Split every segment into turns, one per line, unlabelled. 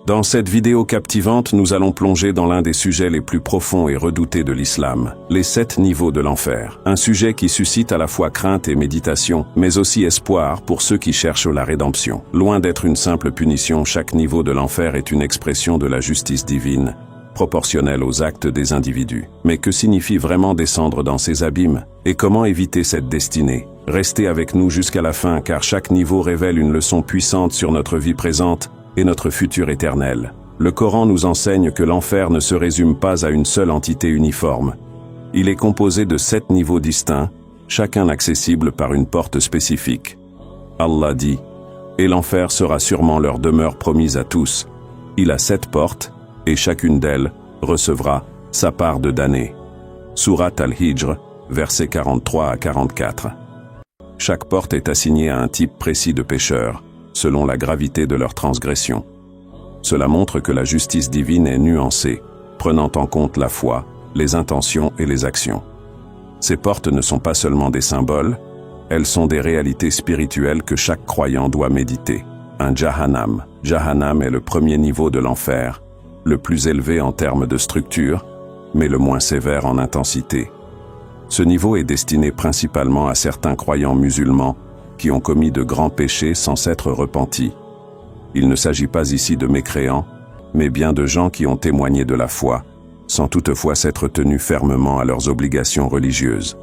Dans cette vidéo captivante, nous allons plonger dans l'un des sujets les plus profonds et redoutés de l'islam, les 7 niveaux de l'enfer. Un sujet qui suscite à la fois crainte et méditation, mais aussi espoir pour ceux qui cherchent la rédemption. Loin d'être une simple punition, chaque niveau de l'enfer est une expression de la justice divine, proportionnelle aux actes des individus. Mais que signifie vraiment descendre dans ces abîmes? Et comment éviter cette destinée? Restez avec nous jusqu'à la fin, car chaque niveau révèle une leçon puissante sur notre vie présente et notre futur éternel. Le Coran nous enseigne que l'enfer ne se résume pas à une seule entité uniforme. Il est composé de 7 niveaux distincts, chacun accessible par une porte spécifique. Allah dit, « Et l'enfer sera sûrement leur demeure promise à tous. Il a 7 portes, et chacune d'elles recevra sa part de damnés. » Sourate Al-Hijr, versets 43 à 44. Chaque porte est assignée à un type précis de pécheurs, selon la gravité de leur transgression. Cela montre que la justice divine est nuancée, prenant en compte la foi, les intentions et les actions. Ces portes ne sont pas seulement des symboles, elles sont des réalités spirituelles que chaque croyant doit méditer. Un Jahannam. Jahannam est le premier niveau de l'enfer, le plus élevé en termes de structure, mais le moins sévère en intensité. Ce niveau est destiné principalement à certains croyants musulmans qui ont commis de grands péchés sans s'être repentis. Il ne s'agit pas ici de mécréants, mais bien de gens qui ont témoigné de la foi, sans toutefois s'être tenus fermement à leurs obligations religieuses.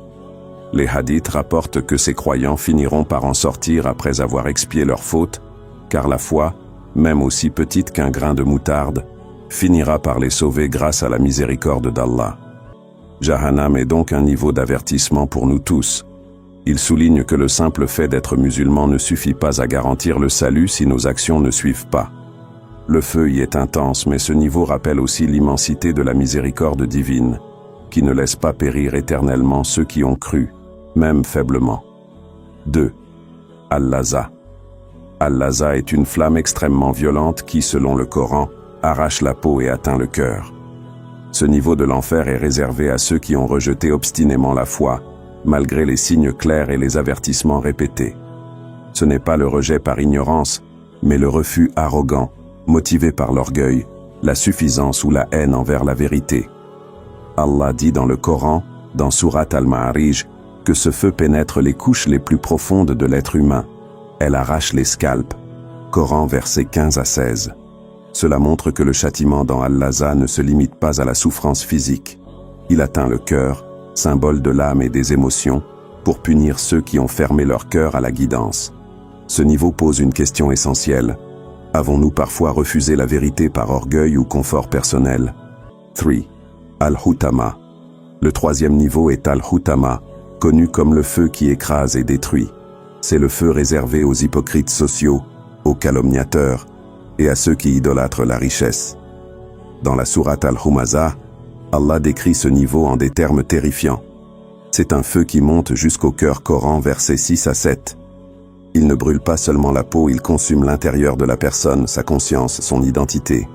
Les hadiths rapportent que ces croyants finiront par en sortir après avoir expié leurs fautes, car la foi, même aussi petite qu'un grain de moutarde, finira par les sauver grâce à la miséricorde d'Allah. Jahannam est donc un niveau d'avertissement pour nous tous. Il souligne que le simple fait d'être musulman ne suffit pas à garantir le salut si nos actions ne suivent pas. Le feu y est intense, mais ce niveau rappelle aussi l'immensité de la miséricorde divine, qui ne laisse pas périr éternellement ceux qui ont cru, même faiblement. 2. Al-Laza. Al-Laza est une flamme extrêmement violente qui, selon le Coran, arrache la peau et atteint le cœur. Ce niveau de l'enfer est réservé à ceux qui ont rejeté obstinément la foi, malgré les signes clairs et les avertissements répétés. Ce n'est pas le rejet par ignorance, mais le refus arrogant, motivé par l'orgueil, la suffisance ou la haine envers la vérité. Allah dit dans le Coran, dans Sourate Al-Ma'arij, que ce feu pénètre les couches les plus profondes de l'être humain. Elle arrache les scalps. Coran versets 15 à 16. Cela montre que le châtiment dans Al-Laza ne se limite pas à la souffrance physique. Il atteint le cœur, symbole de l'âme et des émotions, pour punir ceux qui ont fermé leur cœur à la guidance. Ce niveau pose une question essentielle. Avons-nous parfois refusé la vérité par orgueil ou confort personnel? 3. Al-Hutama. Le 3e niveau est Al-Hutama, connu comme le feu qui écrase et détruit. C'est le feu réservé aux hypocrites sociaux, aux calomniateurs et à ceux qui idolâtrent la richesse. Dans la sourate Al-Humaza, Allah décrit ce niveau en des termes terrifiants. C'est un feu qui monte jusqu'au cœur. Coran versets 6 à 7. Il ne brûle pas seulement la peau, il consume l'intérieur de la personne, sa conscience, son identité.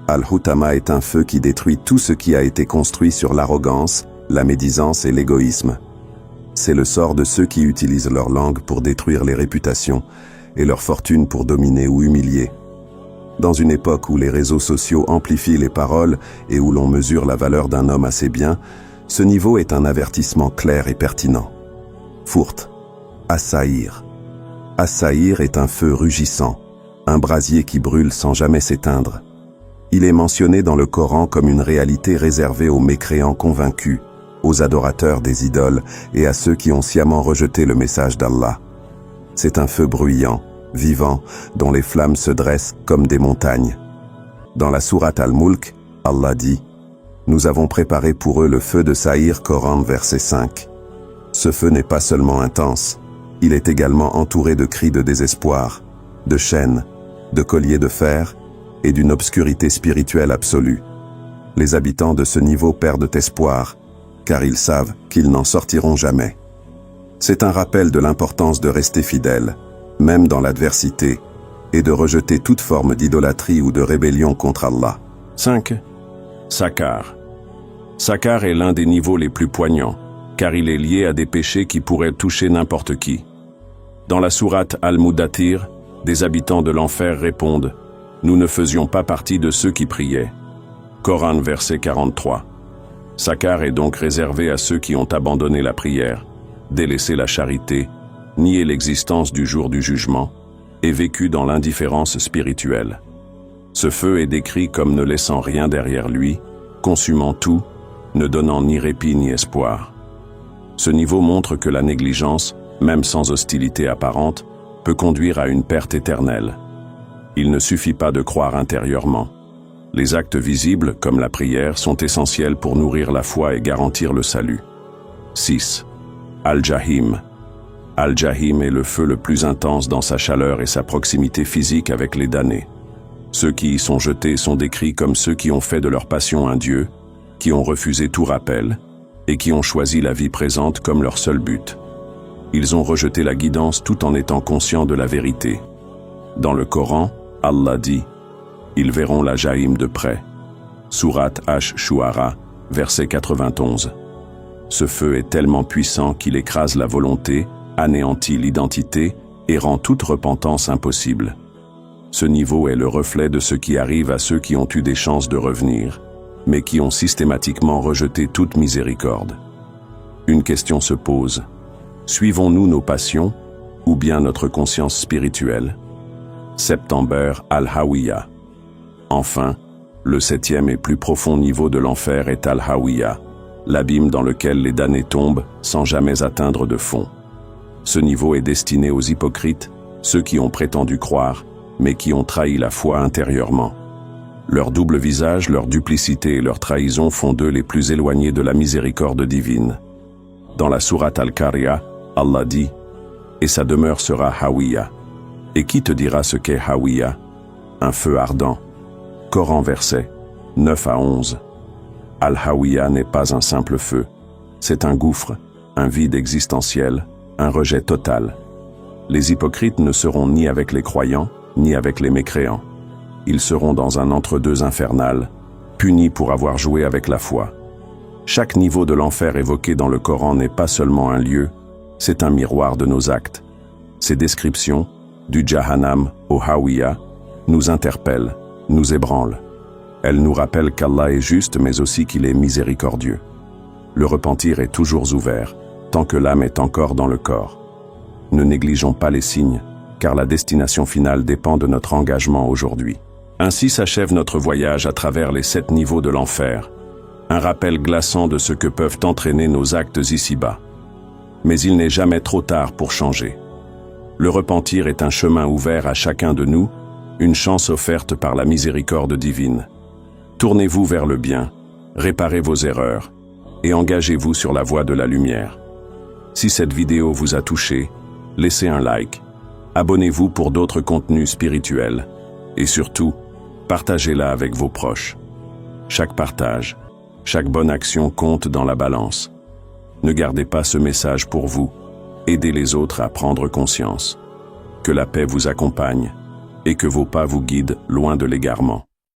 Al-Hutama est un feu qui détruit tout ce qui a été construit sur l'arrogance, la médisance et l'égoïsme. C'est le sort de ceux qui utilisent leur langue pour détruire les réputations et leur fortune pour dominer ou humilier. Dans une époque où les réseaux sociaux amplifient les paroles et où l'on mesure la valeur d'un homme à ses biens, ce niveau est un avertissement clair et pertinent. Fourte. As-Sa'ir. As-Sa'ir est un feu rugissant, un brasier qui brûle sans jamais s'éteindre. Il est mentionné dans le Coran comme une réalité réservée aux mécréants convaincus, aux adorateurs des idoles et à ceux qui ont sciemment rejeté le message d'Allah. C'est un feu bruyant, vivant, dont les flammes se dressent comme des montagnes. Dans la sourate Al-Mulk, Allah dit « Nous avons préparé pour eux le feu de Sa'ir » Coran verset 5. Ce feu n'est pas seulement intense, il est également entouré de cris de désespoir, de chaînes, de colliers de fer et d'une obscurité spirituelle absolue. Les habitants de ce niveau perdent espoir, car ils savent qu'ils n'en sortiront jamais. C'est un rappel de l'importance de rester fidèle, même dans l'adversité, et de rejeter toute forme d'idolâtrie ou de rébellion contre Allah. 5. Sakar. Sakar est l'un des niveaux les plus poignants, car il est lié à des péchés qui pourraient toucher n'importe qui. Dans la sourate Al-Mudathir, des habitants de l'enfer répondent Nous ne faisions pas partie de ceux qui priaient. Coran verset 43. Sakar est donc réservé à ceux qui ont abandonné la prière, délaissé la charité, nié l'existence du jour du jugement et vécu dans l'indifférence spirituelle. Ce feu est décrit comme ne laissant rien derrière lui, consumant tout, ne donnant ni répit ni espoir. Ce niveau montre que la négligence, même sans hostilité apparente, peut conduire à une perte éternelle. Il ne suffit pas de croire intérieurement. Les actes visibles, comme la prière, sont essentiels pour nourrir la foi et garantir le salut. 6. Al-Jahim. Al-Jahim est le feu le plus intense dans sa chaleur et sa proximité physique avec les damnés. Ceux qui y sont jetés sont décrits comme ceux qui ont fait de leur passion un dieu, qui ont refusé tout rappel, et qui ont choisi la vie présente comme leur seul but. Ils ont rejeté la guidance tout en étant conscients de la vérité. Dans le Coran, Allah dit « Ils verront la Jahim de près » Sourate Ash-Shu'ara, verset 91. Ce feu est tellement puissant qu'il écrase la volonté, anéantit l'identité et rend toute repentance impossible. Ce niveau est le reflet de ce qui arrive à ceux qui ont eu des chances de revenir, mais qui ont systématiquement rejeté toute miséricorde. Une question se pose. Suivons-nous nos passions ou bien notre conscience spirituelle? Septembre Al-Hawiya. Enfin, le 7e et plus profond niveau de l'enfer est Al-Hawiya, l'abîme dans lequel les damnés tombent sans jamais atteindre de fond. Ce niveau est destiné aux hypocrites, ceux qui ont prétendu croire, mais qui ont trahi la foi intérieurement. Leur double visage, leur duplicité et leur trahison font d'eux les plus éloignés de la miséricorde divine. Dans la sourate Al-Qariya, Allah dit « Et sa demeure sera Hawiya ». Et qui te dira ce qu'est Hawiya? Un feu ardent. Coran verset 9 à 11. Al-Hawiya n'est pas un simple feu. C'est un gouffre, un vide existentiel, un rejet total. Les hypocrites ne seront ni avec les croyants, ni avec les mécréants. Ils seront dans un entre-deux infernal, punis pour avoir joué avec la foi. Chaque niveau de l'enfer évoqué dans le Coran n'est pas seulement un lieu, c'est un miroir de nos actes. Ces descriptions, du Jahannam au Hawiya, nous interpellent, nous ébranlent. Elles nous rappellent qu'Allah est juste mais aussi qu'il est miséricordieux. Le repentir est toujours ouvert, tant que l'âme est encore dans le corps. Ne négligeons pas les signes, car la destination finale dépend de notre engagement aujourd'hui. Ainsi s'achève notre voyage à travers les 7 niveaux de l'enfer, un rappel glaçant de ce que peuvent entraîner nos actes ici-bas. Mais il n'est jamais trop tard pour changer. Le repentir est un chemin ouvert à chacun de nous, une chance offerte par la miséricorde divine. Tournez-vous vers le bien, réparez vos erreurs, et engagez-vous sur la voie de la lumière. Si cette vidéo vous a touché, laissez un like, abonnez-vous pour d'autres contenus spirituels, et surtout, partagez-la avec vos proches. Chaque partage, chaque bonne action compte dans la balance. Ne gardez pas ce message pour vous, aidez les autres à prendre conscience. Que la paix vous accompagne, et que vos pas vous guident loin de l'égarement.